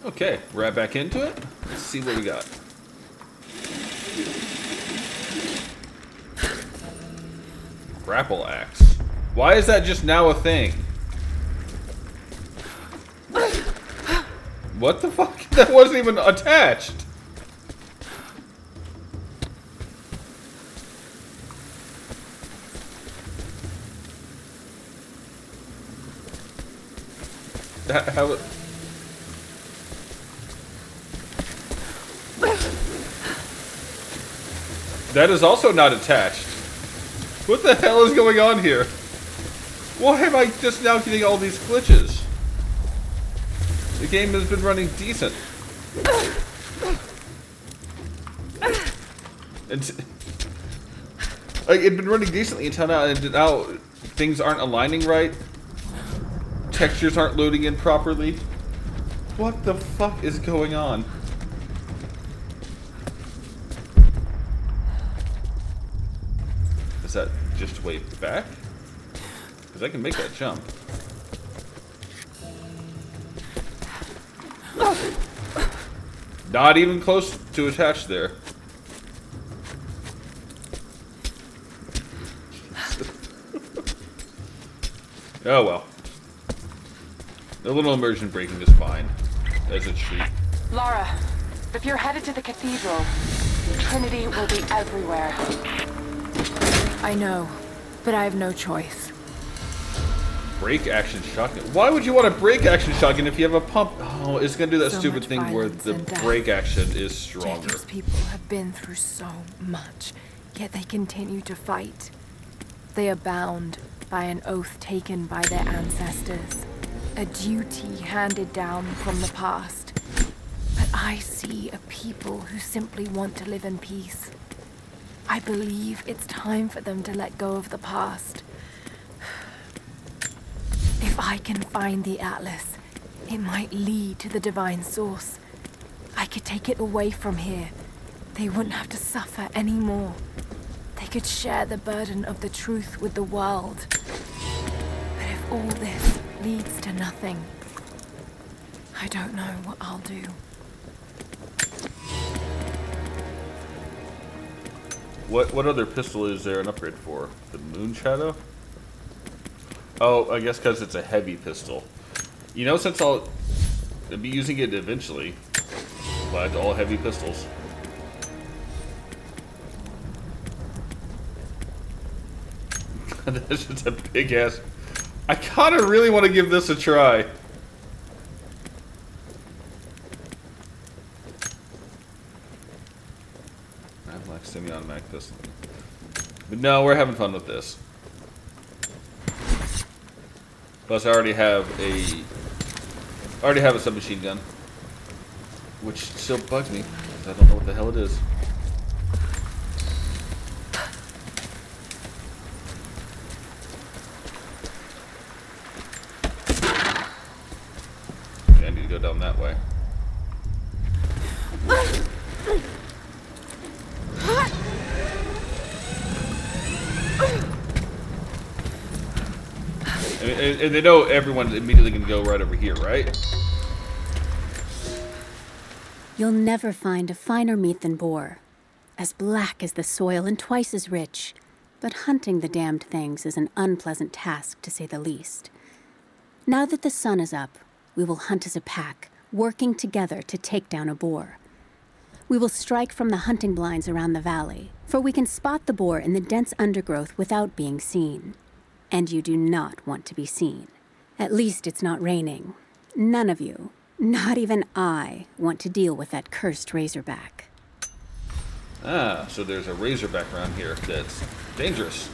Okay, right back into it. Let's see what we got. Grapple axe. Why is that just now a thing? What the fuck? That wasn't even attached. How? That is also not attached. What the hell is going on here? Why am I just now getting all these glitches? The game has been running decent. It'd been running decently until now, and now things aren't aligning right. Textures aren't loading in properly. What the fuck is going on? Is that just way back? Because I can make that jump. Not even close to attached there. Oh well. A little immersion breaking is fine. As a treat. Lara, if you're headed to the cathedral, Trinity will be everywhere. I know, but I have no choice. Break action shotgun. Why would you want a break action shotgun if you have a pump? Oh, it's gonna do that So stupid much thing where violence the and death. break action is stronger. Jacob's people have been through so much, yet they continue to fight. They are bound by an oath taken by their ancestors, a duty handed down from the past. But I see a people who simply want to live in peace. I believe it's time for them to let go of the past. If I can find the Atlas, it might lead to the divine source. I could take it away from here. They wouldn't have to suffer anymore. They could share the burden of the truth with the world. But if all this leads to nothing, I don't know what I'll do. What other pistol is there an upgrade for? The Moon Shadow? Oh, I guess because it's a heavy pistol. You know, since I'll be using it eventually, apply to all heavy pistols. That's just a big ass. I kind of really want to give this a try. I like semi-automatic pistol. But no, we're having fun with this. Plus, I already have a submachine gun, which still bugs me because I don't know what the hell it is. Okay, I need to go down that way. And they know everyone's immediately going to go right over here, right? You'll never find a finer meat than boar. As black as the soil and twice as rich. But hunting the damned things is an unpleasant task, to say the least. Now that the sun is up, we will hunt as a pack, working together to take down a boar. We will strike from the hunting blinds around the valley, for we can spot the boar in the dense undergrowth without being seen. And you do not want to be seen. At least it's not raining. None of you, not even I, want to deal with that cursed razorback. Ah, so there's a razorback around here that's dangerous.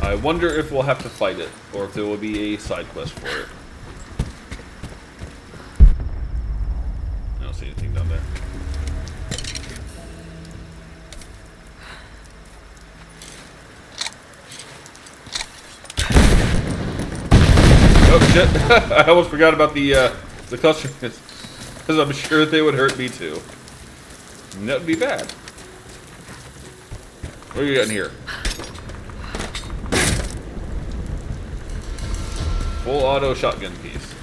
I wonder if we'll have to fight it, or if there will be a side quest for it. I don't see anything down there. Oh shit! I almost forgot about the cluster, because I'm sure they would hurt me too. And that would be bad. What are you got in here? Full auto shotgun piece.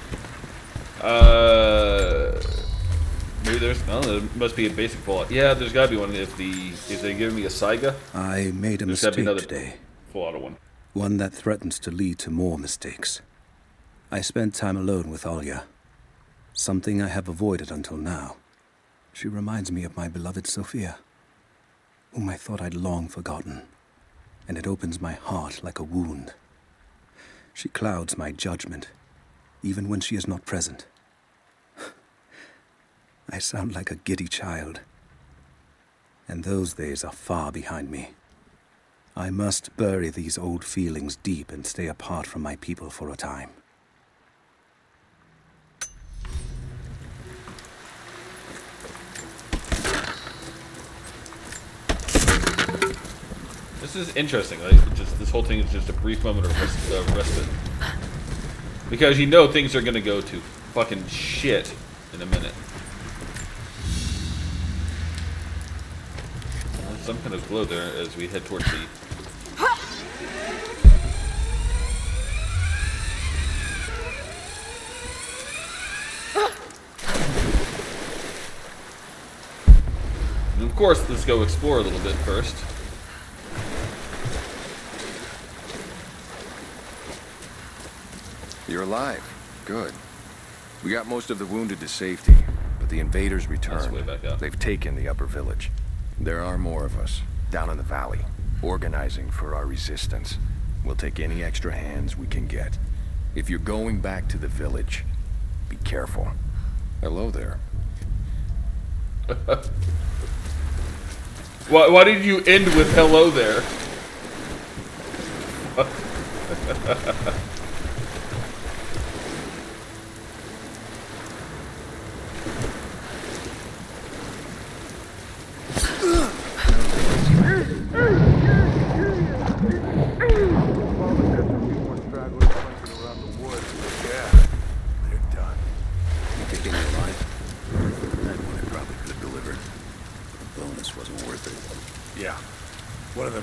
Maybe there's. Oh, there must be a basic full. Yeah, there's gotta be one. If they give me a Saiga, I made a there's gotta be mistake another today. full auto one. One that threatens to lead to more mistakes. I spent time alone with Alya. Something I have avoided until now. She reminds me of my beloved Sophia, whom I thought I'd long forgotten, and it opens my heart like a wound. She clouds my judgment, even when she is not present. I sound like a giddy child, and those days are far behind me. I must bury these old feelings deep and stay apart from my people for a time. This is interesting. Like, just this whole thing is just a brief moment of respite, because you know things are gonna go to fucking shit in a minute. There's some kind of glow there as we head towards the. And of course, let's go explore a little bit first. You're alive. Good. We got most of the wounded to safety, but the invaders returned. way back up. They've taken the upper village. There are more of us, down in the valley, organizing for our resistance. We'll take any extra hands we can get. If you're going back to the village, be careful. Hello there. Why did you end with hello there?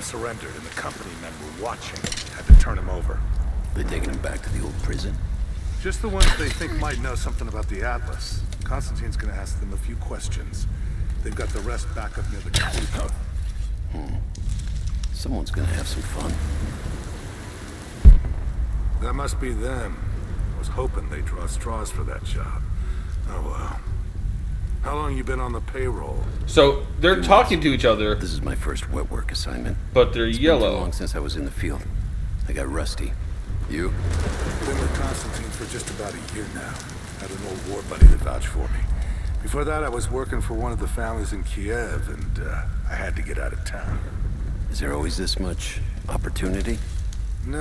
Surrendered and the company men were watching. Had to turn him over. They taking him back to the old prison? Just the ones they think might know something about the Atlas. Constantine's gonna ask them a few questions. They've got the rest back up near the cathedral. Someone's gonna have some fun. That must be them. I was hoping they'd draw straws for that job. Oh well. How long you been on the payroll? So they're talking to each other, This is my first wet work assignment. but they're It's been too yellow. long since I was in the field. I got rusty. You? Been with Constantine for just about a year now. Had an old war buddy that vouched for me. Before that, I was working for one of the families in Kiev, and I had to get out of town. Is there always this much opportunity? No.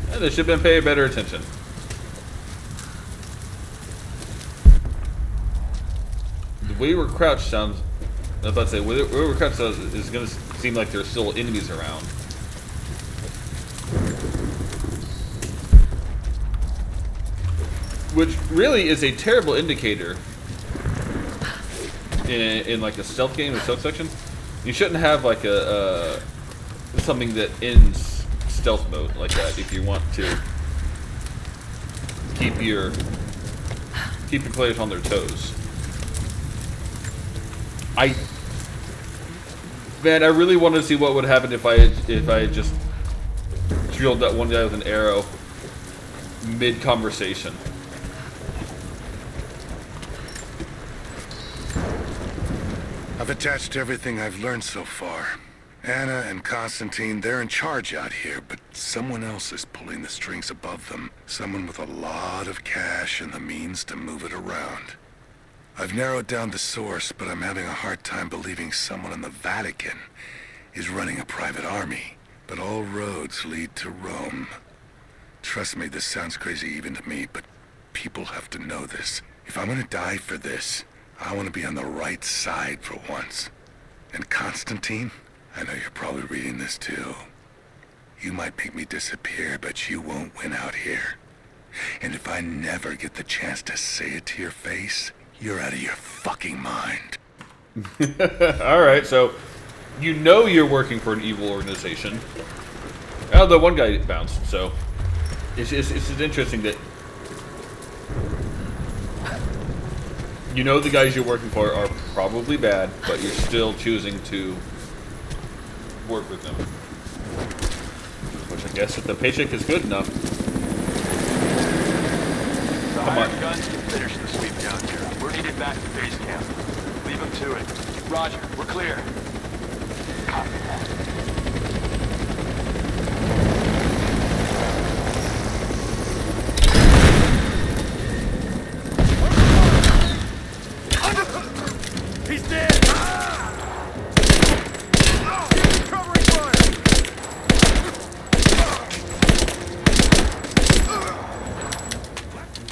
Yeah, they should have been paying better attention. The way we're crouched sounds. I was about to say, where we're crouched is going to seem like there's still enemies around. Which really is a terrible indicator in like a stealth game or stealth section. You shouldn't have like a something that ends stealth mode like that if you want to keep your players on their toes. I really wanted to see what would happen if I had just drilled that one guy with an arrow mid conversation. I've attached everything I've learned so far. Anna and Constantine, they're in charge out here, but someone else is pulling the strings above them. Someone with a lot of cash and the means to move it around. I've narrowed down the source, but I'm having a hard time believing someone in the Vatican is running a private army. But all roads lead to Rome. Trust me, this sounds crazy even to me, but people have to know this. If I'm gonna die for this, I want to be on the right side for once. And Constantine, I know you're probably reading this too. You might make me disappear, but you won't win out here. And if I never get the chance to say it to your face, you're out of your fucking mind. Alright, so you know you're working for an evil organization. Oh, the one guy bounced, so it's just interesting that you know the guys you're working for are probably bad, but you're still choosing to work with them. Which I guess if the paycheck is good enough. The Come on. hired guns can finish the sweep down here. We're needed back to base camp. Leave them to it. Roger, we're clear. Copy that. He's dead! Covering fire!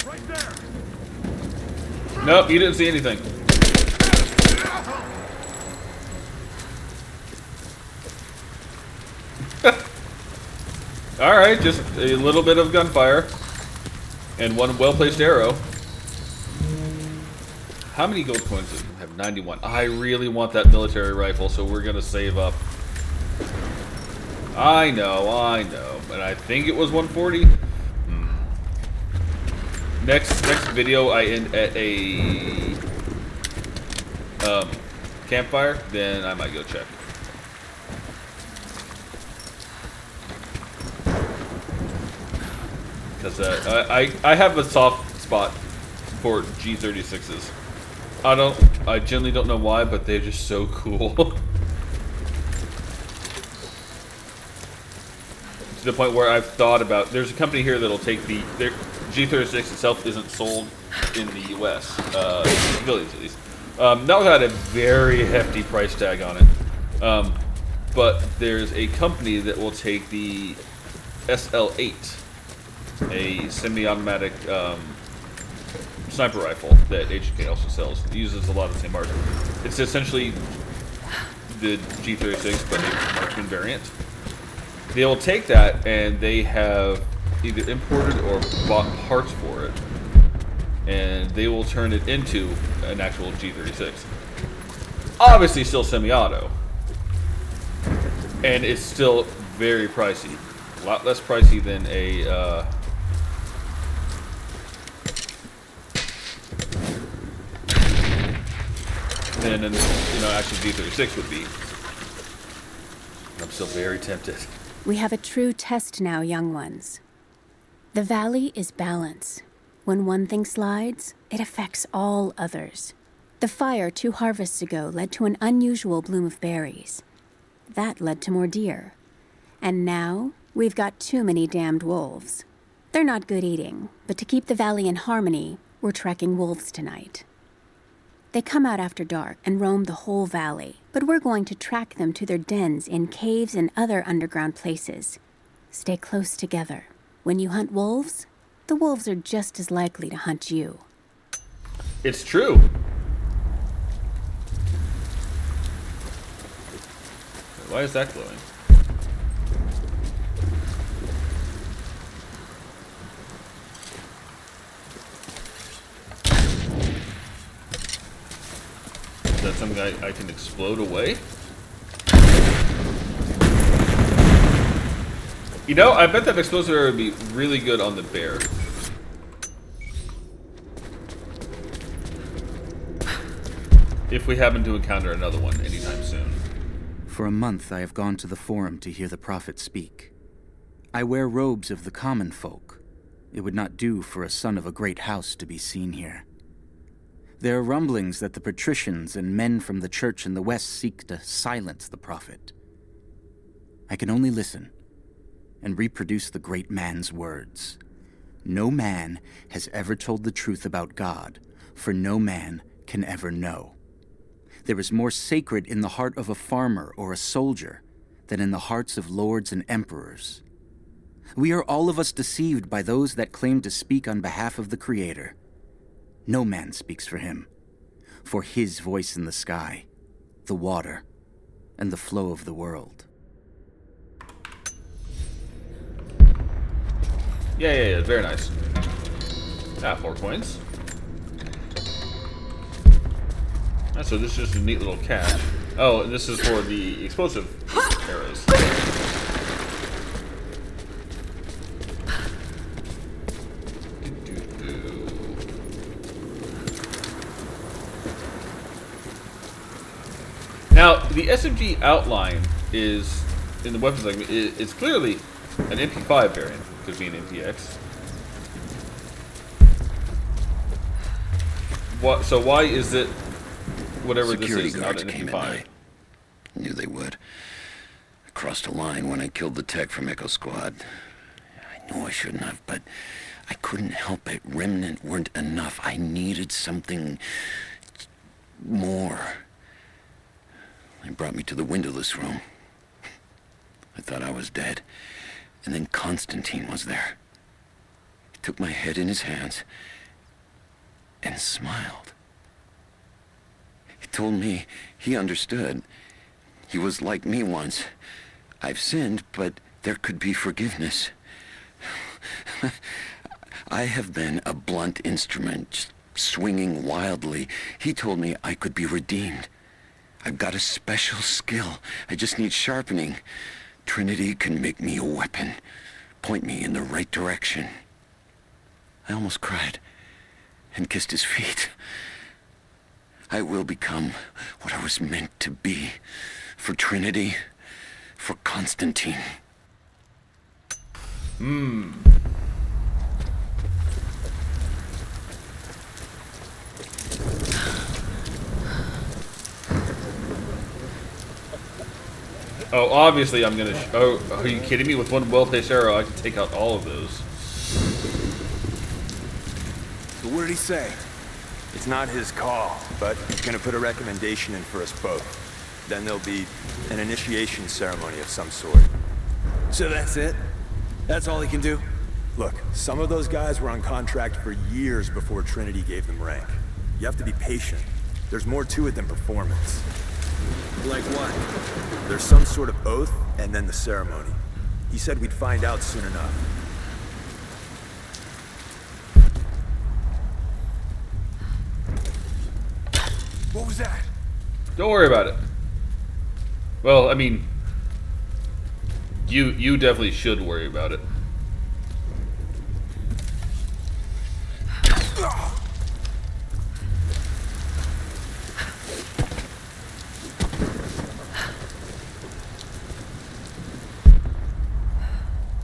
Right there! Nope, you didn't see anything. Alright, just a little bit of gunfire. And one well-placed arrow. How many gold coins do you have? 91. I really want that military rifle, so we're gonna save up. I know. But I think it was 140. Next video, I end at a campfire. Then I might go check. Because I have a soft spot for G36s. I generally don't know why, but they're just so cool. To the point where I've thought about, there's a company here that'll take their G36 itself isn't sold in the US, civilians at least. That had a very hefty price tag on it. But there's a company that will take the SL8, a semi-automatic sniper rifle that HK also sells. It uses a lot of the same armor. It's essentially the G36, but a marksman variant. They will take that, and they have either imported or bought parts for it, and they will turn it into an actual G36. Obviously still semi-auto, and it's still very pricey. A lot less pricey than a than an actual G36 would be. I'm still very tempted. We have a true test now, young ones. The valley is balance. When one thing slides, it affects all others. The fire 2 harvests ago led to an unusual bloom of berries. That led to more deer. And now, we've got too many damned wolves. They're not good eating, but to keep the valley in harmony, we're tracking wolves tonight. They come out after dark and roam the whole valley, but we're going to track them to their dens in caves and other underground places. Stay close together. When you hunt wolves, the wolves are just as likely to hunt you. It's true. Why is that glowing? Is that something I can explode away? You know, I bet that explosive would be really good on the bear. If we happen to encounter another one anytime soon. For a month I have gone to the Forum to hear the prophet speak. I wear robes of the common folk. It would not do for a son of a great house to be seen here. There are rumblings that the patricians and men from the church in the west seek to silence the prophet. I can only listen and reproduce the great man's words. No man has ever told the truth about God, for no man can ever know. There is more sacred in the heart of a farmer or a soldier than in the hearts of lords and emperors. We are all of us deceived by those that claim to speak on behalf of the Creator. No man speaks for him, for his voice in the sky, the water, and the flow of the world. Yeah, very nice. Ah, 4 coins. Ah, so this is just a neat little cache. Oh, and this is for the explosive arrows. Now, the SMG outline is, in the weapons segment, it's clearly an MP5 variant. Could be an MPX. What? So why is it whatever Security this is guards not an came at MP5? night. Knew they would. I crossed a line when I killed the tech from Echo Squad. I knew I shouldn't have, but I couldn't help it. Remnant weren't enough. I needed something more. They brought me to the windowless room. I thought I was dead. And then Constantine was there. He took my head in his hands and smiled. He told me he understood. He was like me once. I've sinned, but there could be forgiveness. I have been a blunt instrument, swinging wildly. He told me I could be redeemed. I've got a special skill. I just need sharpening. Trinity can make me a weapon. Point me in the right direction. I almost cried and kissed his feet. I will become what I was meant to be. For Trinity. For Constantine. Oh, obviously I'm gonna. Oh, are you kidding me? With one well-placed arrow, I can take out all of those. So what did he say? It's not his call, but he's gonna put a recommendation in for us both. Then there'll be an initiation ceremony of some sort. So that's it? That's all he can do? Look, some of those guys were on contract for years before Trinity gave them rank. You have to be patient. There's more to it than performance. Like what? There's some sort of oath, and then the ceremony. He said we'd find out soon enough. What was that? Don't worry about it. Well, I mean, you definitely should worry about it.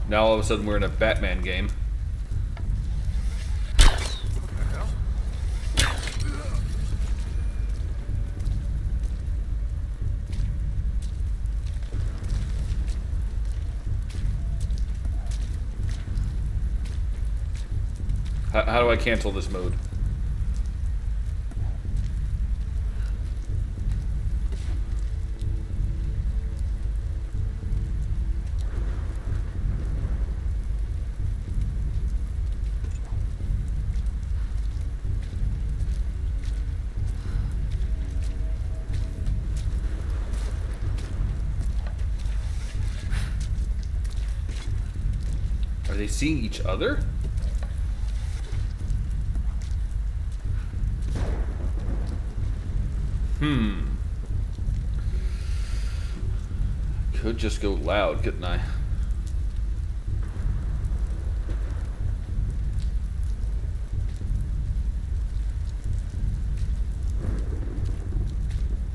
Now all of a sudden we're in a Batman game. How do I cancel this mode? Are they seeing each other? Could just go loud, couldn't I?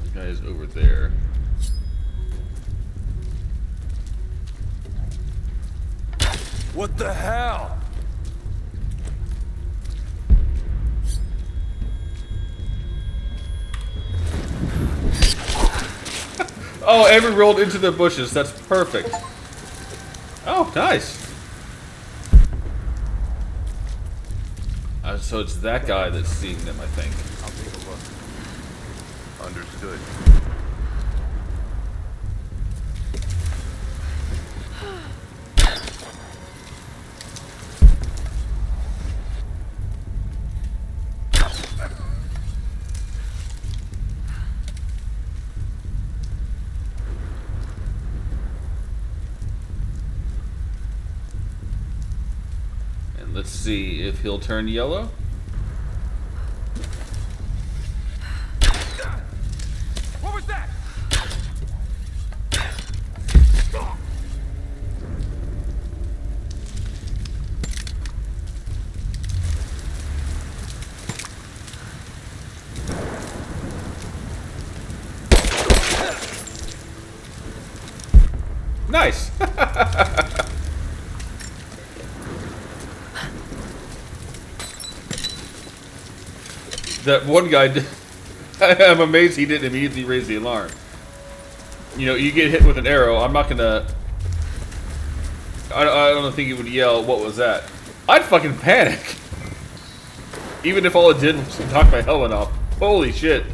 The guy is over there. What the hell? Oh, Avery rolled into the bushes. That's perfect. Oh, nice. So it's that guy that's seeing them, I think. I'll take a look. Understood. And let's see if he'll turn yellow. Nice. That one guy, I'm amazed he didn't immediately raise the alarm. You know, you get hit with an arrow, I'm not gonna... I don't think he would yell, what was that? I'd fucking panic. Even if all it did was knock my helmet off. Holy shit.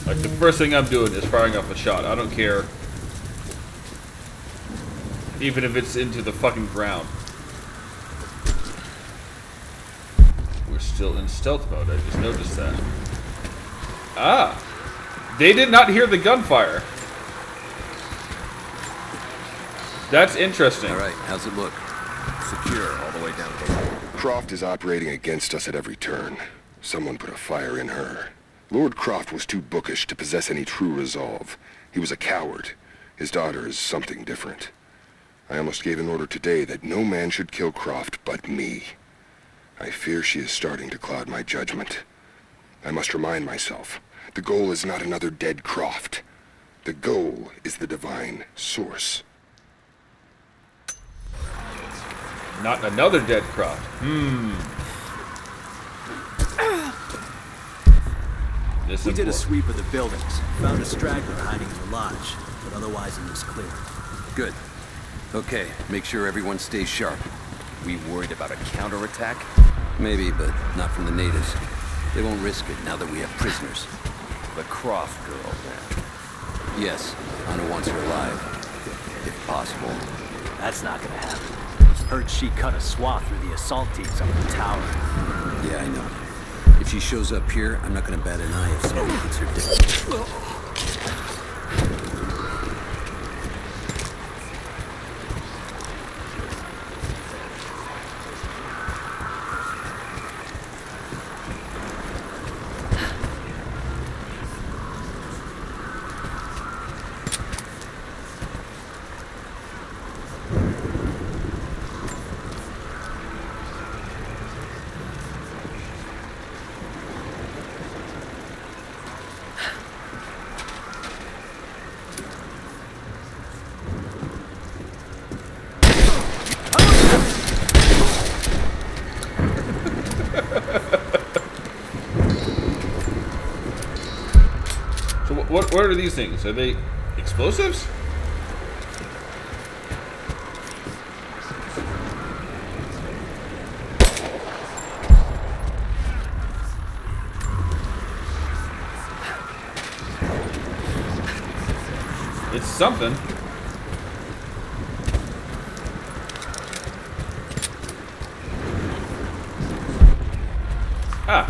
Like, the first thing I'm doing is firing off a shot. I don't care. Even if it's into the fucking ground. We're still in stealth mode. I just noticed that. Ah! They did not hear the gunfire. That's interesting. All right, how's it look? Secure all the way down to the... Croft is operating against us at every turn. Someone put a fire in her. Lord Croft was too bookish to possess any true resolve. He was a coward. His daughter is something different. I almost gave an order today that no man should kill Croft but me. I fear she is starting to cloud my judgment. I must remind myself, the goal is not another dead Croft. The goal is the divine source. Not another dead Croft. We did a sweep of the buildings. Found a straggler hiding in the lodge, but otherwise it looks clear. Good. Okay, make sure everyone stays sharp. We worried about a counterattack? Maybe, but not from the natives. They won't risk it now that we have prisoners. The Croft girl, then. Yes, Anna wants her alive, if possible. That's not gonna happen. Heard she cut a swath through the assault teams up in the tower. Yeah, I know. If she shows up here, I'm not gonna bat an eye if someone hits her dick. So what are these things? Are they explosives? It's something. Ah,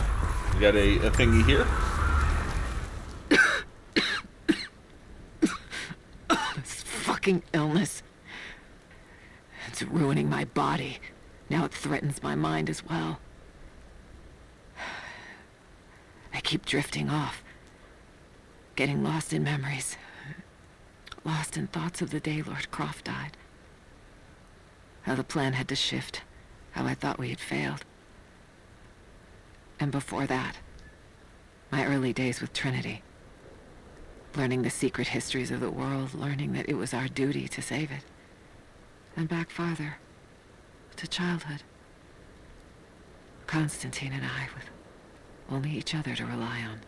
we got a thingy here. Fucking illness. It's ruining my body. Now it threatens my mind as well. I keep drifting off. Getting lost in memories. Lost in thoughts of the day Lord Croft died. How the plan had to shift. How I thought we had failed. And before that, my early days with Trinity. Learning the secret histories of the world, learning that it was our duty to save it. And back farther, to childhood. Constantine and I, with only each other to rely on.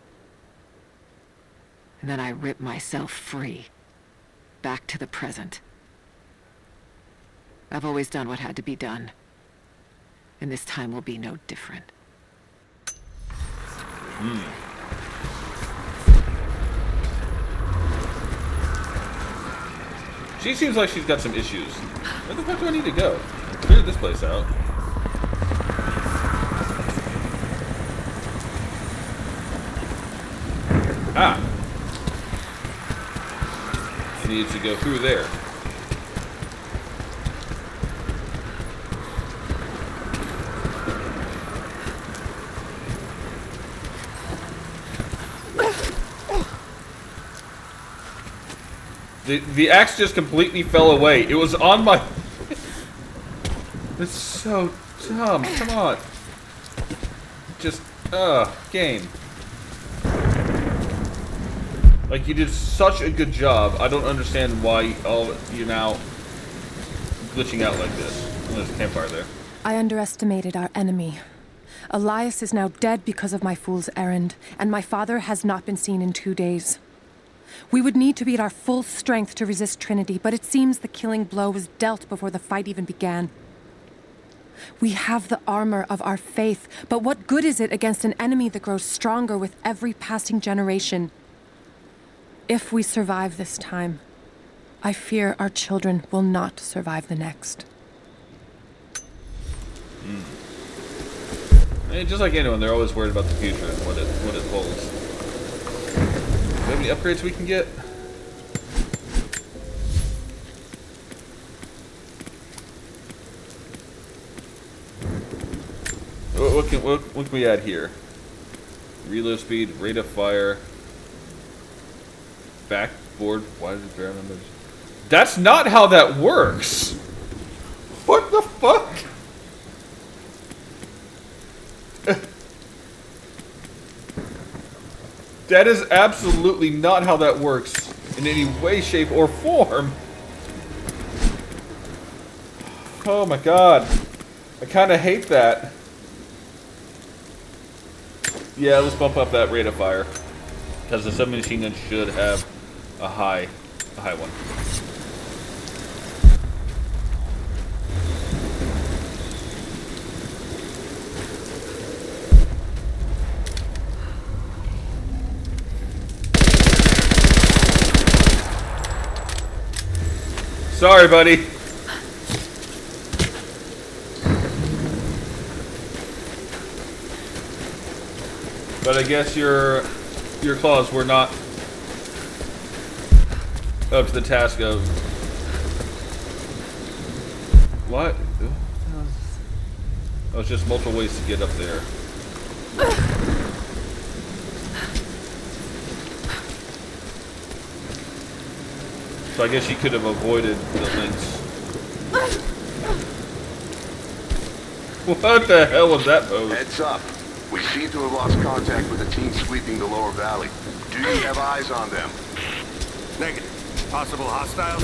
And then I ripped myself free, back to the present. I've always done what had to be done, and this time will be no different. She seems like she's got some issues. Where the fuck do I need to go? Clear this place out. Ah! I need to go through there. The axe just completely fell away. It was on my... It's so dumb. Come on. Just, game. Like, you did such a good job. I don't understand why you're now glitching out like this. Oh, there's a campfire there. I underestimated our enemy. Elias is now dead because of my fool's errand, and my father has not been seen in 2 days. We would need to be at our full strength to resist Trinity, but it seems the killing blow was dealt before the fight even began. We have the armor of our faith, but what good is it against an enemy that grows stronger with every passing generation? If we survive this time, I fear our children will not survive the next. And just like anyone, they're always worried about the future and what it holds. Do we have any upgrades we can get? What can we add here? Reload speed, rate of fire, backboard. Why did it bear numbers? That's not how that works. What the fuck? That is absolutely not how that works in any way, shape, or form. Oh my god. I kind of hate that. Yeah, let's bump up that rate of fire. Because the submachine gun should have a high one. Sorry, buddy. But I guess your claws were not up to the task of what? Oh, it's just multiple ways to get up there. So I guess you could have avoided the links. What the hell was that pose? Heads up. We seem to have lost contact with the team sweeping the lower valley. Do you have eyes on them? Negative. Possible hostiles?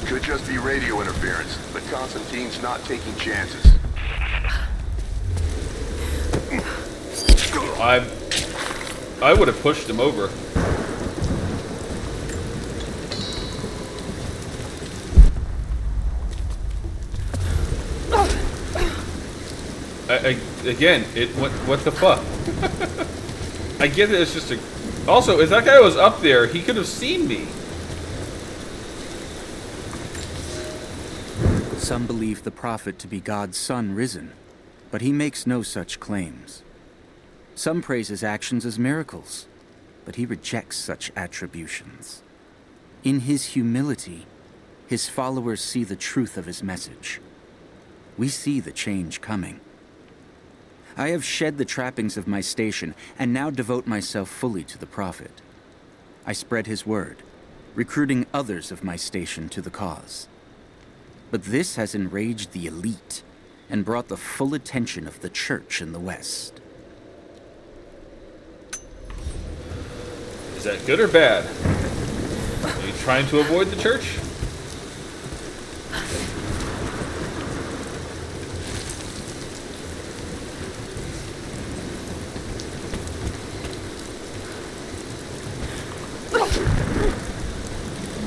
Could just be radio interference, but Constantine's not taking chances. I would have pushed him over. Again, what the fuck? I get it, it's just a... Also, if that guy was up there, he could have seen me. Some believe the prophet to be God's son risen, but he makes no such claims. Some praise his actions as miracles, but he rejects such attributions. In his humility, his followers see the truth of his message. We see the change coming. I have shed the trappings of my station and now devote myself fully to the prophet. I spread his word, recruiting others of my station to the cause. But this has enraged the elite and brought the full attention of the church in the West. Is that good or bad? Are you trying to avoid the church?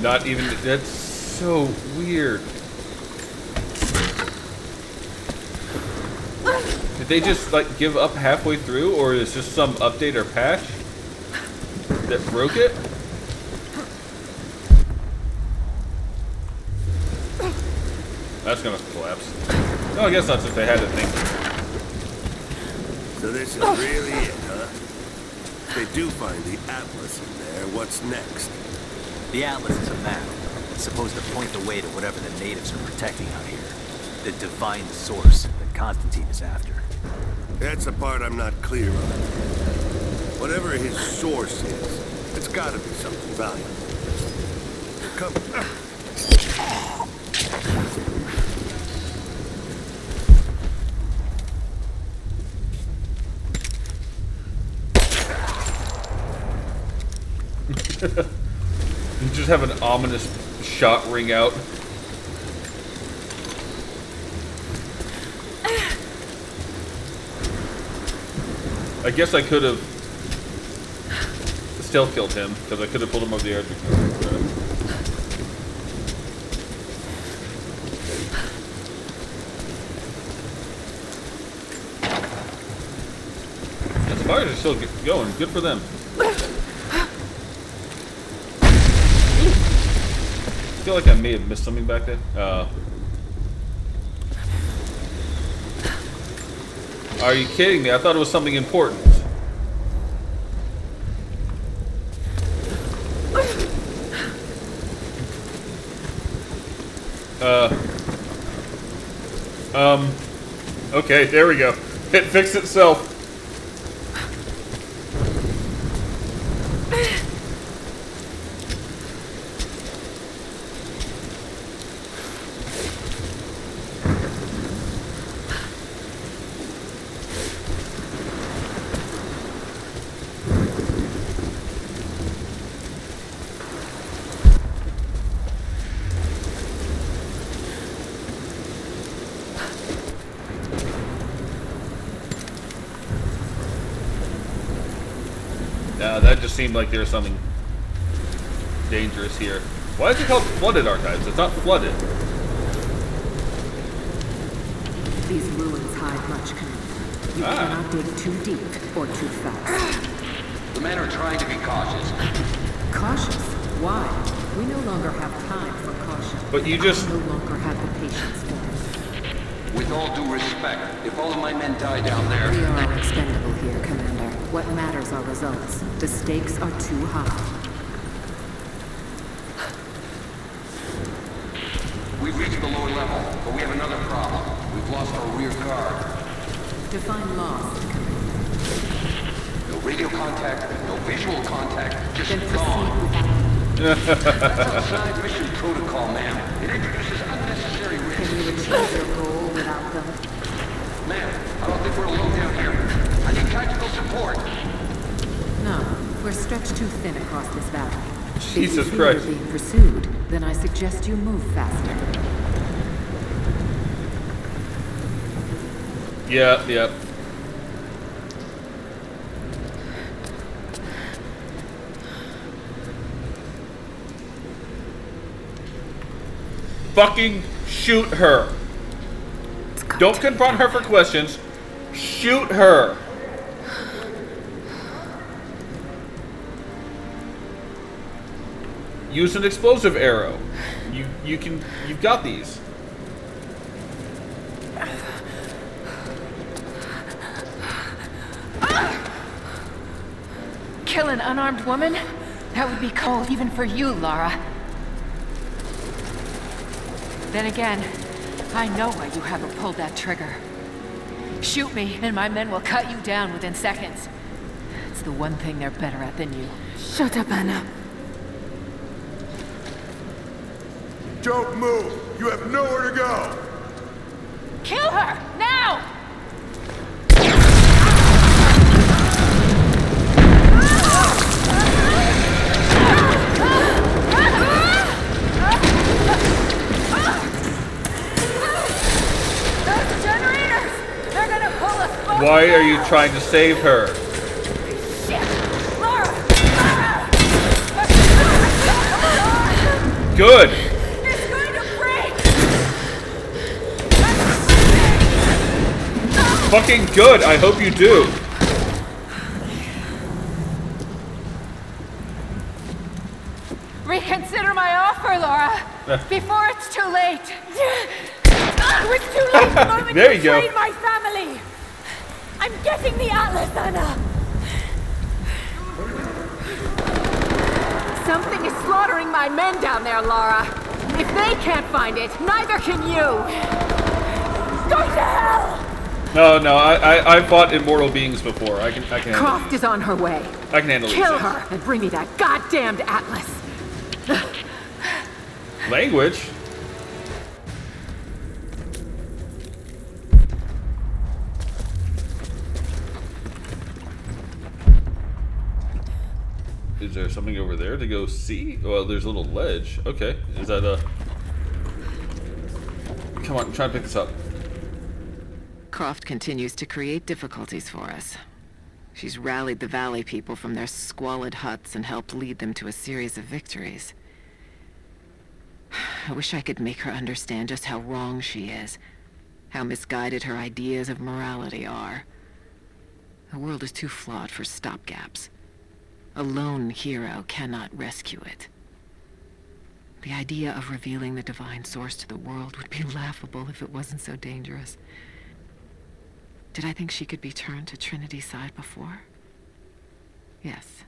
Not even... That's so weird. Did they just, like, give up halfway through? Or is this some update or patch that broke it? That's gonna collapse. No, I guess not if they had to think. So this is really it, huh? If they do find the Atlas in there, what's next? The Atlas is a map. It's supposed to point the way to whatever the natives are protecting out here. The divine source that Constantine is after. That's the part I'm not clear on. Whatever his source is, it's gotta be something valuable. Come. You just have an ominous shot ring out. I guess I could have stealth killed him, because I could have pulled him over the edge. The fires are still going. Good for them. I feel like I may have missed something back there. Are you kidding me? I thought it was something important. Okay, there we go. It fixed itself. That just seemed like there was something dangerous here. Why is it called Flooded Archives? It's not flooded. These ruins hide much, Commander. You cannot dig too deep or too fast. The men are trying to be cautious. Cautious? Why? We no longer have time for caution. But you just... I no longer have the patience for it. With all due respect, if all of my men die down there... We are all expendable here, Commander. What matters are results. The stakes are too high. We've reached the lower level, but we have another problem. We've lost our rear guard. Define loss. No radio contact, no visual contact, just Then gone. That's outside mission protocol, ma'am. It introduces unnecessary risks. Can you achieve your goal without them? Ma'am, I don't think we're alone down here. I need tactical support. No, we're stretched too thin across this valley. Jesus if you Christ. fear being pursued, then I suggest you move faster. Yeah. Fucking shoot her. Don't confront her for questions. Shoot her. Use an explosive arrow. You've got these. Kill an unarmed woman? That would be cold even for you, Lara. Then again, I know why you haven't pulled that trigger. Shoot me, and my men will cut you down within seconds. It's the one thing they're better at than you. Shut up, Anna. Don't move! You have nowhere to go! Kill her! Now! Those generators! They're gonna pull us both. Why are you trying to save her? Shit! Lara! Good. It's going to break! Fucking good. I hope you do. Reconsider my offer, Laura, before it's too late. It was too late the moment There you you go. betrayed my family. I'm getting the Atlas, Anna. Something is slaughtering my men down there, Laura. If they can't find it, neither can you. Go to hell! No, I fought immortal beings before. I can handle Croft is on her way. I can handle Kill these her and bring me that goddamned Atlas. things. Language. Is there something over there to go see? Well, there's a little ledge. Okay. Is that a... Come on, try and pick this up. Croft continues to create difficulties for us. She's rallied the Valley people from their squalid huts and helped lead them to a series of victories. I wish I could make her understand just how wrong she is, how misguided her ideas of morality are. The world is too flawed for stopgaps. A lone hero cannot rescue it. The idea of revealing the divine source to the world would be laughable if it wasn't so dangerous. Did I think she could be turned to Trinity's side before? Yes.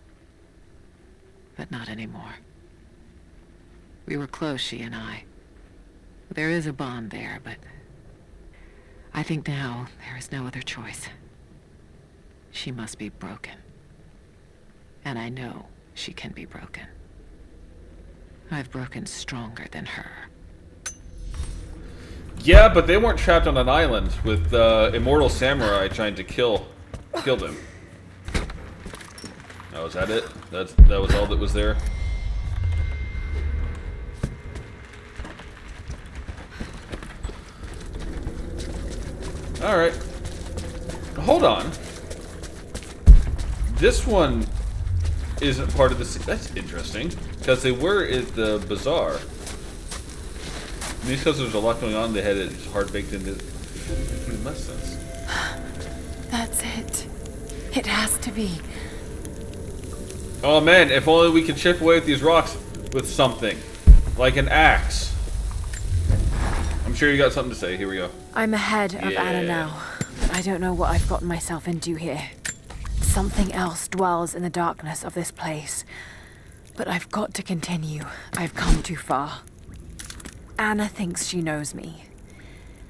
But not anymore. We were close, she and I. There is a bond there, but I think now there is no other choice. She must be broken. And I know she can be broken. I've broken stronger than her. Yeah, but they weren't trapped on an island with immortal samurai trying to kill them. Oh, is that it? That was all that was there? Alright. Hold on. This one isn't part of the... That's interesting. Because they were at the bazaar. Maybe because there's a lot going on, they had it hard baked into... It made less sense. That's it. It has to be. Oh man, if only we could chip away at these rocks with something. Like an axe. I'm sure you got something to say. Here we go. I'm ahead of Anna now, but I don't know what I've gotten myself into here. Something else dwells in the darkness of this place. But I've got to continue. I've come too far. Anna thinks she knows me.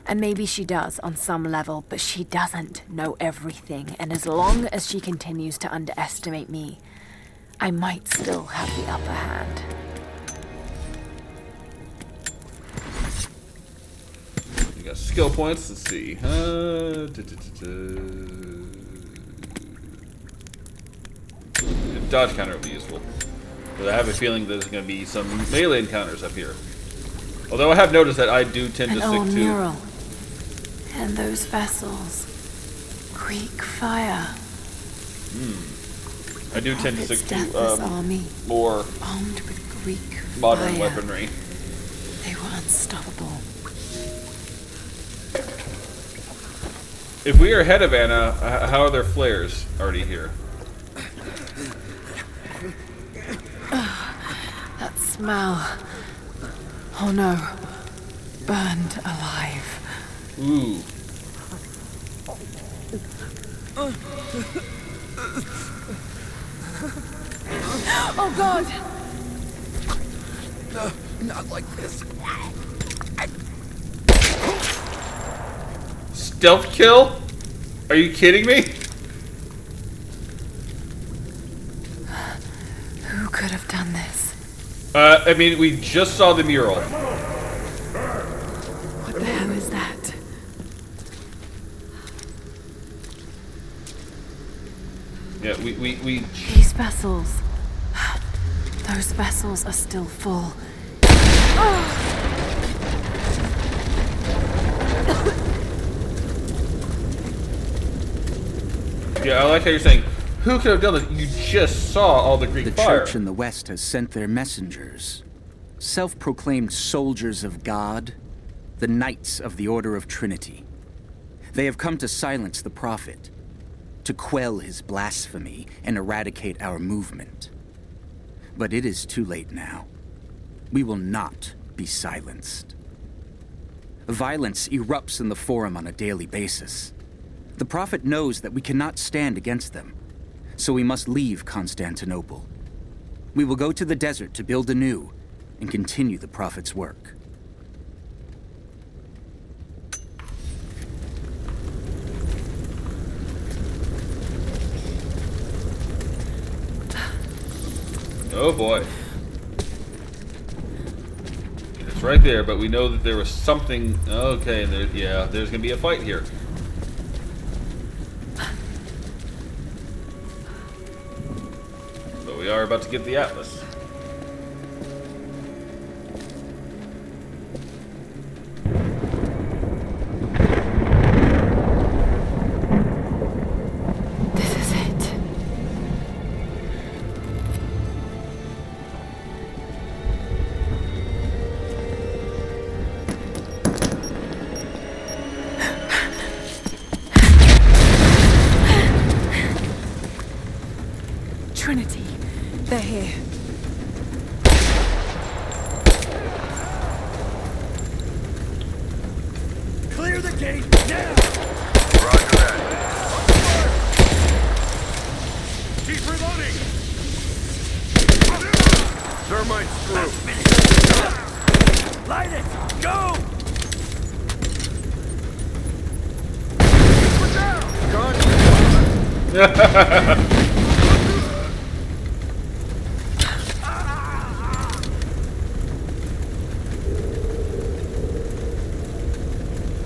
And maybe she does on some level, but she doesn't know everything. And as long as she continues to underestimate me, I might still have the upper hand. You got skill points. Let's see. Dodge counter will be useful. But I have a feeling there's going to be some melee encounters up here. Although I have noticed that I do tend to stick to... mural. And those vessels. Greek fire. I do tend to stick to army, more armed with Greek modern fire. weaponry. They were unstoppable. If we are ahead of Anna, how are their flares already here? That smell. Oh no. Burned alive. Ooh. Oh god! No, not like this. Stealth kill? Are you kidding me? Who could have done this? I mean, we just saw the mural. What the hell is that? Yeah, we These vessels. Those vessels are still full. Yeah, I like how you're saying, who could have done this? You just saw all the Greek The fire. church in the West has sent their messengers, self-proclaimed soldiers of God, the Knights of the Order of Trinity. They have come to silence the prophet, to quell his blasphemy and eradicate our movement. But it is too late now. We will not be silenced. Violence erupts in the Forum on a daily basis. The prophet knows that we cannot stand against them, so we must leave Constantinople. We will go to the desert to build anew and continue the prophet's work. Oh boy. It's right there, but we know that there was something... Okay, there's gonna be a fight here. But we are about to get the Atlas. This is it. Trinity, they're here. Clear the gate now! Roger that. She's reloading! Thermite's through. Light it! Go!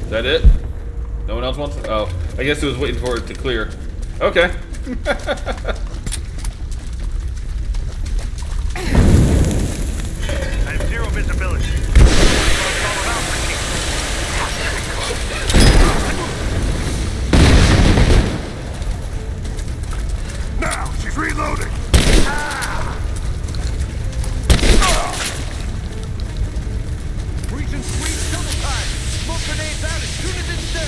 Is that it? No one else wants it? Oh, I guess it was waiting for it to clear. Okay. I have zero visibility. Now, she's reloading! Region sweep double time! Smoke grenades out as soon as it's down!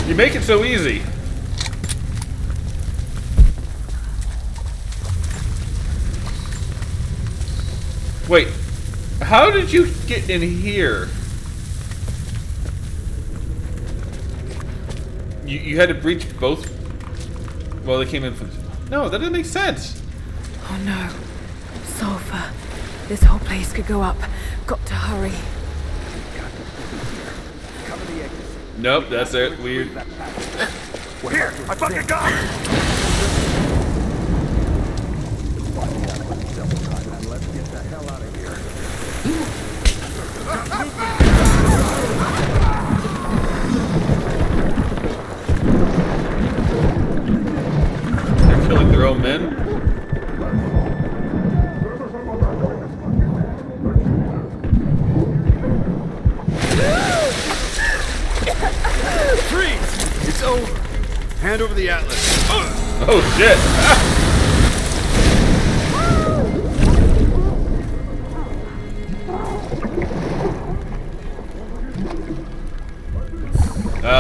You make it so easy. Wait, how did you get in here? You had to breach both? Well, they came in from... No, that didn't make sense. Oh no. Sulfur. This whole place could go up. Got to hurry. Nope, that's it. Weird. Here! I fucking got it! They're killing their own men? Freeze! It's over. Hand over the Atlas. Oh shit!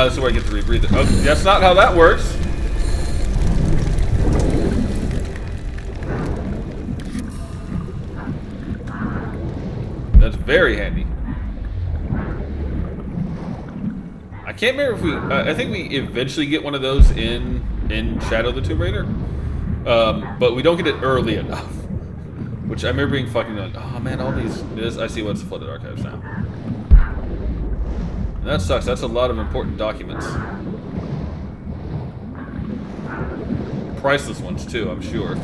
This is where I get to rebreathe it. Oh, that's not how that works. That's very handy. I can't remember if we... I think we eventually get one of those in Shadow of the Tomb Raider. But we don't get it early enough. Which I remember being fucking like, oh man, all these... I see what's flooded archives now. And that sucks. That's a lot of important documents. Priceless ones too, I'm sure. And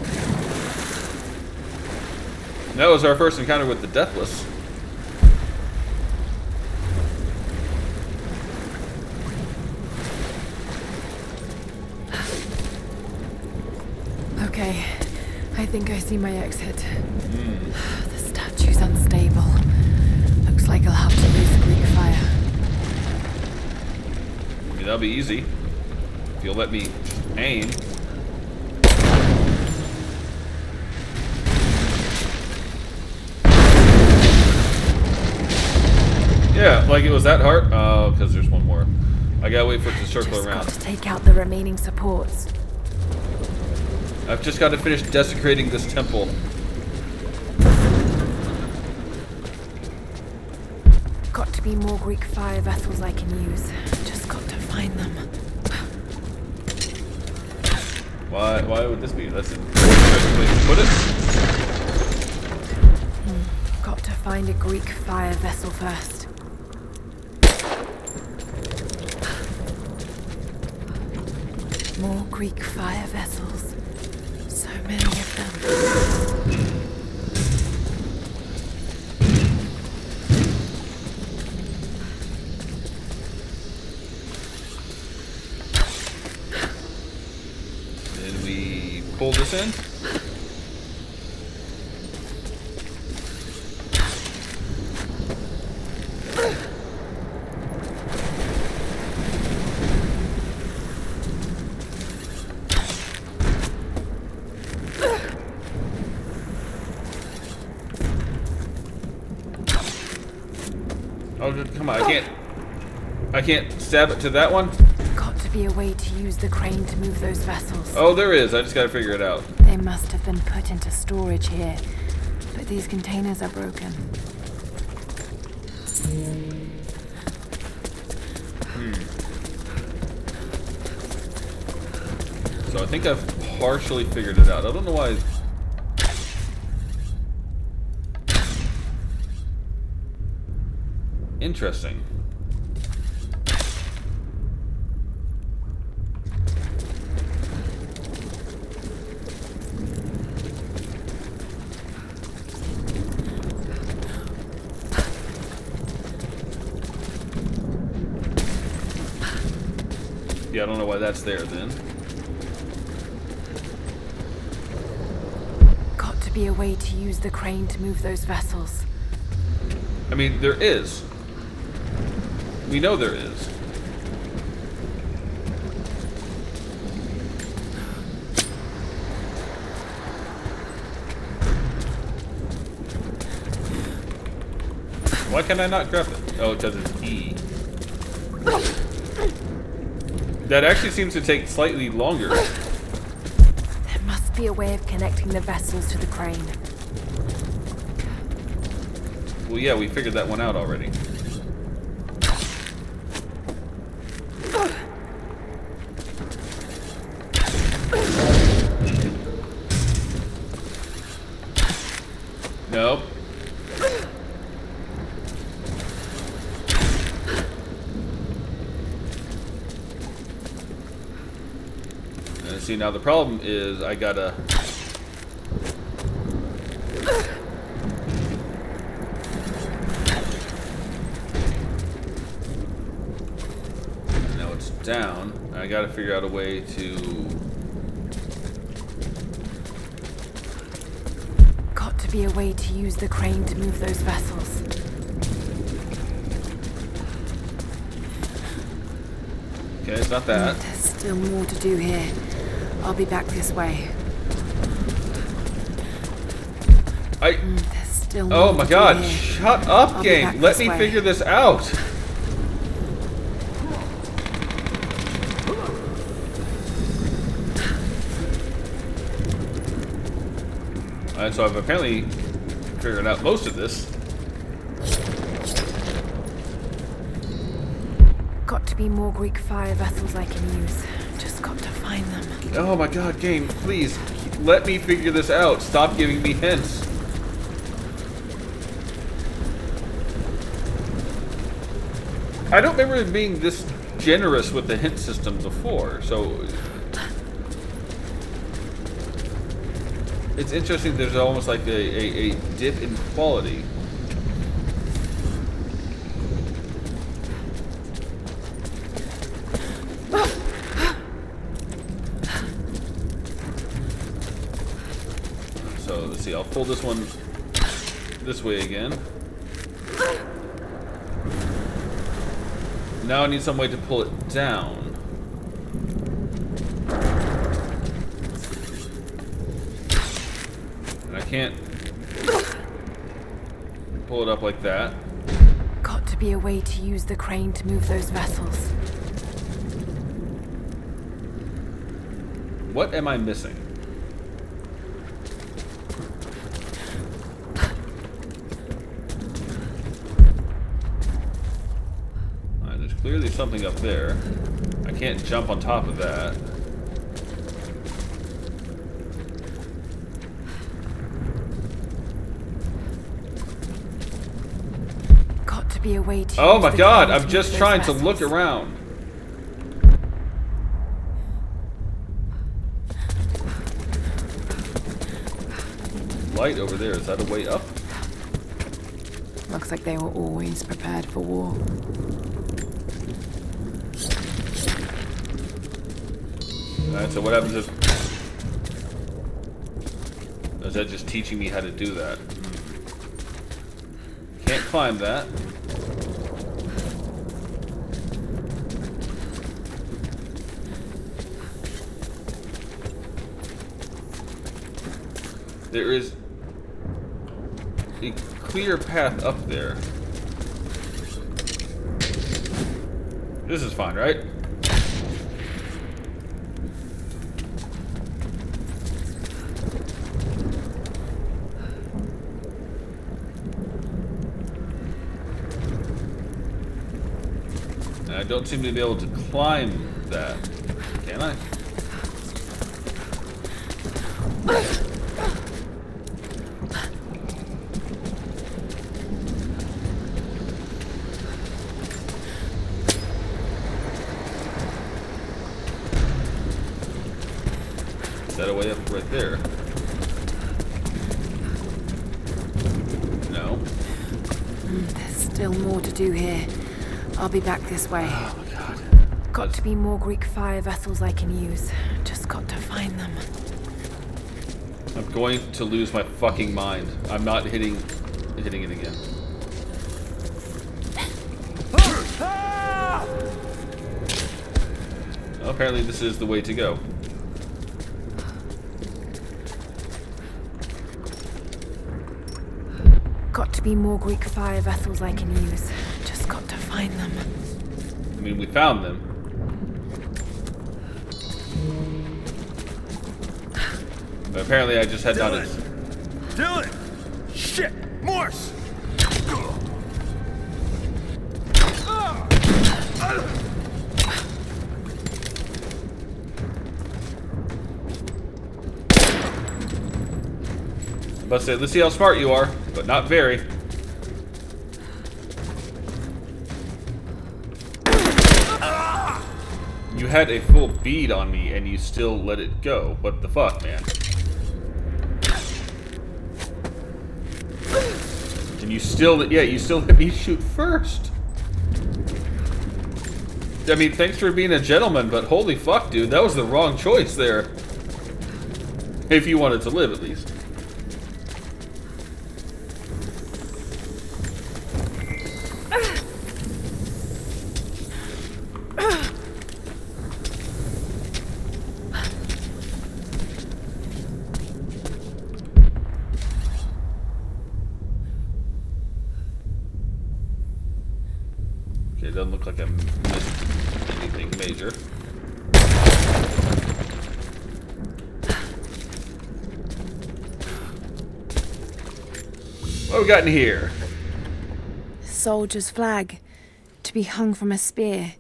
that was our first encounter with the Deathless. Okay. I think I see my exit. The statue's unstable. Looks like I'll have to use Greek fire. I mean, that'll be easy. If you'll let me aim. Yeah, like it was that hard? Oh, because there's one more. I gotta wait for it to circle Just around. got to take out the remaining supports. I've just got to finish desecrating this temple. Got to be more Greek fire vessels I can use. Just got to find them. Why would this be? That's a perfect place to put it. Got to find a Greek fire vessel first. More Greek fire vessels. So many of them. Then we pull this in. Oh, come on, I can't stab it to that one? Got to be a way to use the crane to move those vessels. Oh, there is. I just gotta figure it out. They must have been put into storage here, but these containers are broken. So I think I've partially figured it out. I don't know why. Interesting. Yeah, I don't know why that's there then. Got to be a way to use the crane to move those vessels. I mean, there is. We know there is. Why can I not grab it? Oh, because it's E. That actually seems to take slightly longer. There must be a way of connecting the vessels to the crane. Well, yeah, we figured that one out already. Nope. See, now the problem is I gotta... Now it's down. I gotta figure out a way to... Got to be a way to use the crane to move those vessels. Okay, it's not that. There's still more to do here. I'll be back this way. There's still more Oh my to god, do here. shut up, I'll be game! back Let this me way. figure this out! Alright, so I've apparently figured out most of this. Got to be more Greek fire vessels I can use. Just got to find them. Oh my god, game, please, let me figure this out. Stop giving me hints. I don't remember being this generous with the hint system before, so... It's interesting there's almost like a dip in quality. So, let's see, I'll pull this one this way again. Now I need some way to pull it down. And I can't pull it up like that. Got to be a way to use the crane to move those vessels. What am I missing? Alright, there's clearly something up there. I can't jump on top of that. Got to be a way to Oh use my the god, crane I'm move just those trying to vessels. look around. light over there. Is that a way up? Looks like they were always prepared for war. Alright, so what happens if... Is that just teaching me how to do that? Can't climb that. There is a clear path up there. This is fine, right? I don't seem to be able to climb that. Can I? Is that a way up right there? No. There's still more to do here. I'll be back this way. Oh my god. Got to be more Greek fire vessels I can use. Just got to find them. I'm going to lose my fucking mind. I'm not hitting it again. Well, apparently this is the way to go. Got to be more Greek fire vessels I can use. Just got to find them. I mean, we found them. But apparently I just had down his... Dylan! Shit! Morse! I'm about to say, let's see how smart you are, but not very. You had a full bead on me and you still let it go. What the fuck, man? And you still, yeah, you still let me shoot first. I mean, thanks for being a gentleman, but holy fuck, dude, that was the wrong choice there. If you wanted to live, at least. Okay, it doesn't look like I missed anything major. What we got in here? Soldier's flag. To be hung from a spear.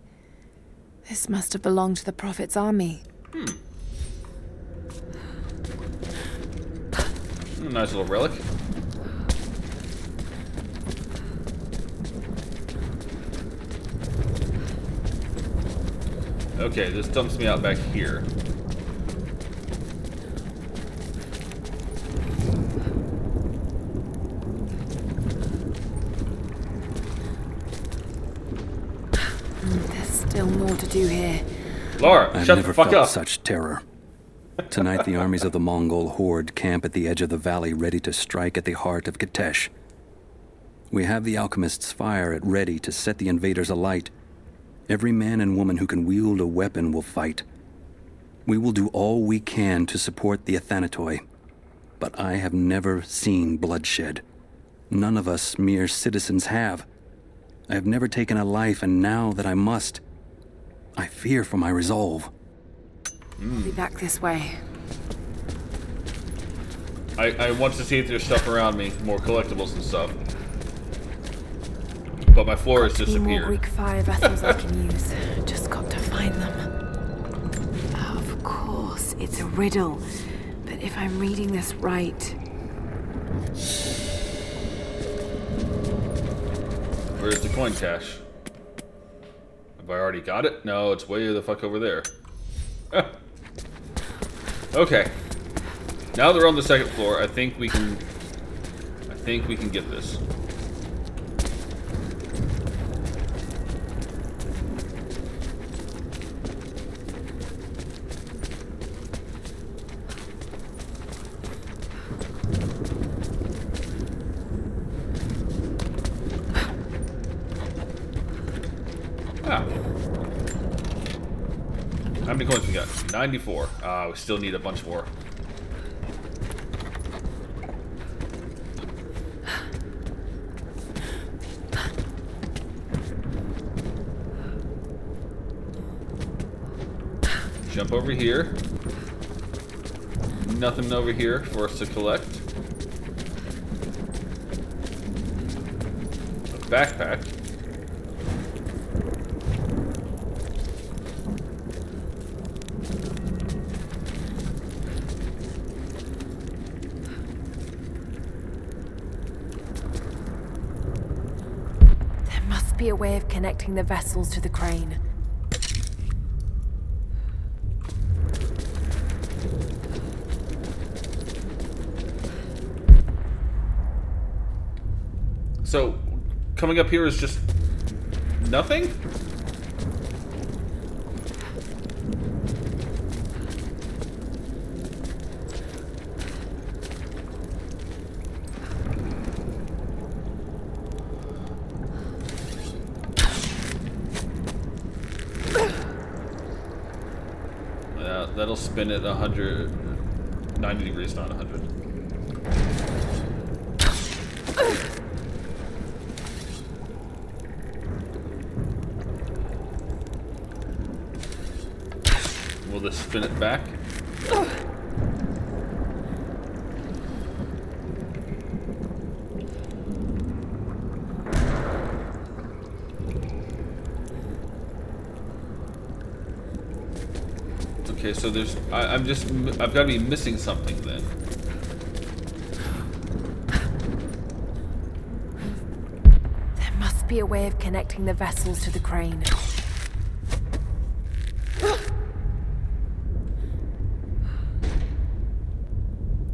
This must have belonged to the Prophet's army. Nice little relic. Okay, this dumps me out back here. There's still more to do here. Laura, I've shut never the fuck felt up. such terror. Tonight, the armies of the Mongol horde camp at the edge of the valley, ready to strike at the heart of Kitesh. We have the alchemist's fire at ready to set the invaders alight. Every man and woman who can wield a weapon will fight. We will do all we can to support the Athanatoi. But I have never seen bloodshed. None of us mere citizens have. I have never taken a life, and now that I must, I fear for my resolve. I'll be back this way. I want to see if there's stuff around me, more collectibles and stuff. But my floor has More disappeared. Greek fire vessels I can use. Just got to find them. Of course, it's a riddle. But if I'm reading this right... Where's the coin cache? Have I already got it? No, it's way the fuck over there. Okay. Now that we're on the second floor, I think we can get this. Ah. How many coins we got? 94. We still need a bunch more. Jump over here. Nothing over here for us to collect. A backpack. There must be a way of connecting the vessels to the crane. So, coming up here is just nothing? That'll spin it 190 degrees, not 100. Will this spin it back? Okay, so there's... I've got to be missing something then. There must be a way of connecting the vessels to the crane.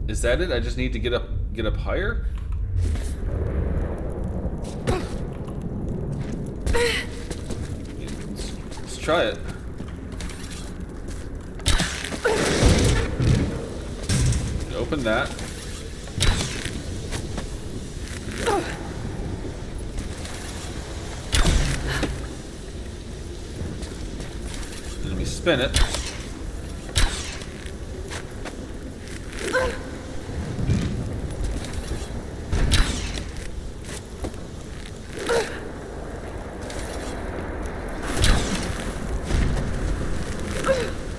Is that it? I just need to get up higher? Let's try it. Open that. Let me spin it.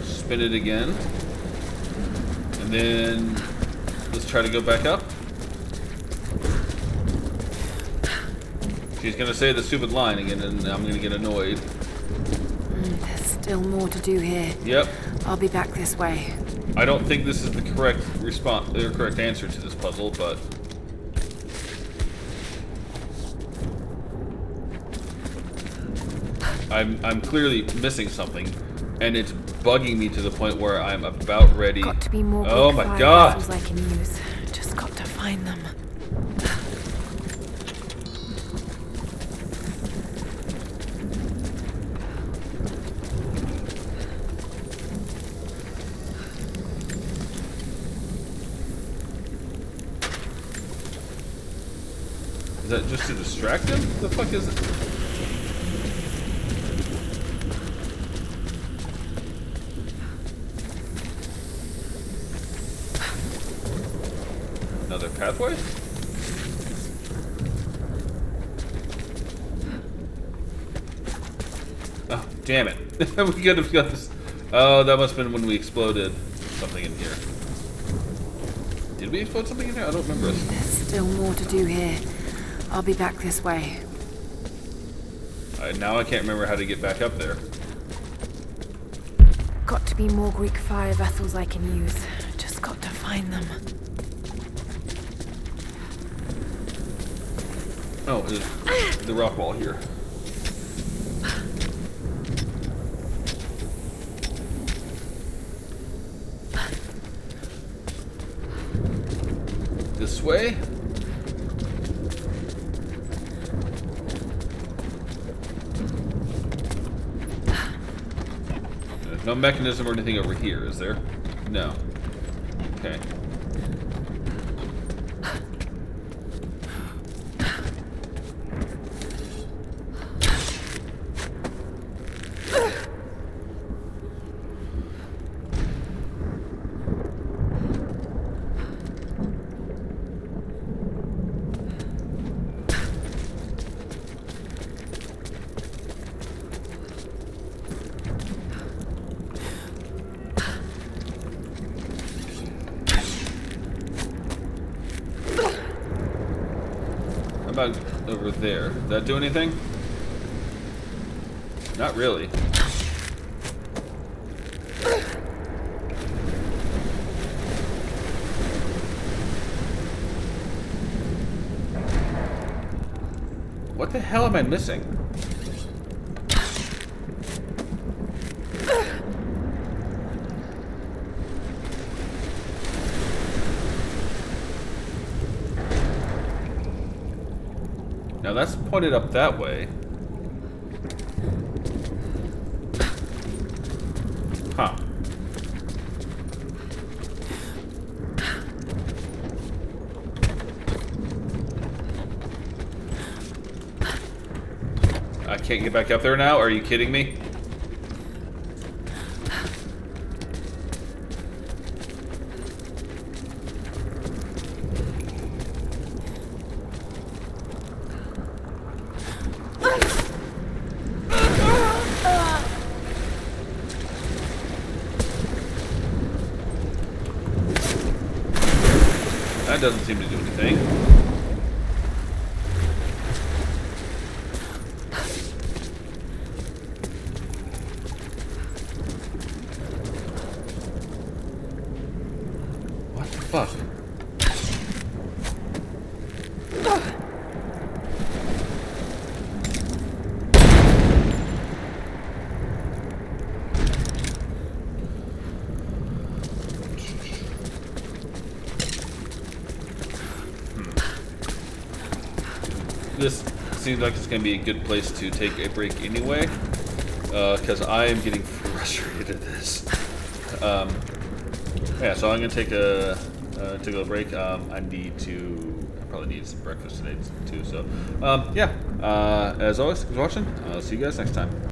Spin it again. And then let's try to go back up. She's gonna say the stupid line again, and I'm gonna get annoyed. There's still more to do here. Yep. I'll be back this way. I don't think this is the correct response, or correct answer to this puzzle, but I'm clearly missing something, and it's bugging me to the point where I'm about ready. Got to be more Oh my god! vessels I can use. Just got to find them. Is that just to distract him? The fuck is it? Another pathway? Oh, damn it. We could have got this. Oh, that must have been when we exploded something in here. Did we explode something in here? I don't remember. There's still more to do here. I'll be back this way. Now I can't remember how to get back up there. Got to be more Greek fire vessels I can use. Just got to find them. Oh, there's the rock wall here. way? There's no mechanism or anything over here, is there? No. Okay. How about over there? Does that do anything? Not really. What the hell am I missing? Now that's pointed up that way. Huh. I can't get back up there now? Are you kidding me? That doesn't seem to do anything. What the fuck? This seems like it's going to be a good place to take a break anyway, because I am getting frustrated at this. Yeah, so I'm going to take a break. I probably need some breakfast today too. So, yeah, as always, thanks for watching. I'll see you guys next time.